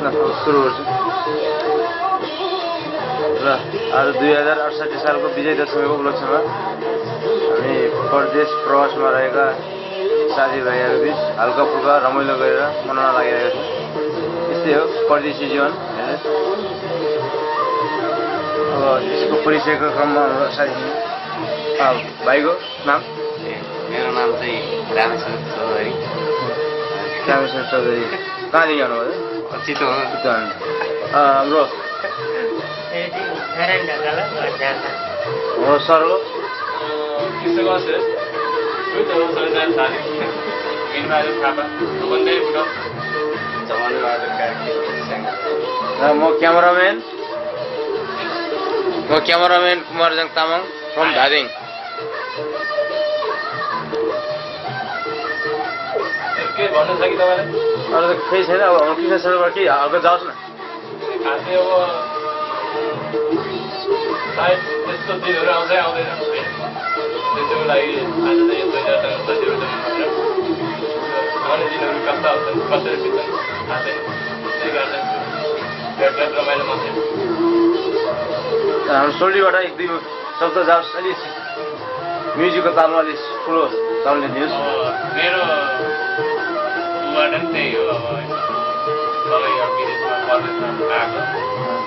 न सुरु गर्छु र आज 2068 सालको विजय दशमीको उपलक्ष्यमा हामी परदेश प्रवासमा रहेका साथीभाइहरू बीच हल्का फुल्का रमाइलो गरेर मनाउन लागिरहेको छ। यस्तै हो परदेशी जीवन। अब यसको परिचयको क्रममा हाम्रो साथी भाइको नाम? मेरो नाम चाहिँ रामेश्वर चौधरी। रामेश्वर चौधरी कहाँदेखि आउनुभयो? चितवन। हाम्रो सर हो म क्यामेराम्यान कुमारजङ तामाङ फ्रम धादिङ। के भन्नु छ कि तपाईलाई? अरू त केही छैन। अब हाम्रो कृष्ण सरबाट केही हल्का जाओस् न। खासै अब सायद त्यस्तो दिनहरू आउँदै आउँदैन त्यसको लागि आज चाहिँ यो 2067 मात्र आउने दिनहरू कस्ता हुन्छन् कसरी बित्छन् थाहा छैन। त्यही कारण भेटघाट रमाइलो मात्रै। हाम्रो सोल्डीबाट एक दुई शब्द जाओस्। अलिक म्युजिकको तालमा अलिक ठुलो तालले दिनुहोस्। मेरो उबाट पनि त्यही हो। अब सबै विदेशमा परदेशमा आएको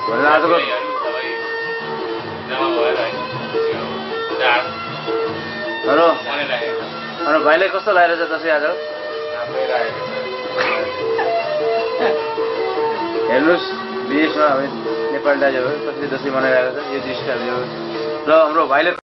भनेर आजको सबै जम्मा भएर चाड हाम्रो भाइलाई कस्तो लागेको छ दसैँ आज? हेर्नुहोस् विदेशमा हामी नेपाली दाजुहरू कसरी दसैँ मनाइरहेको छ यो दृश्य र हाम्रो भाइले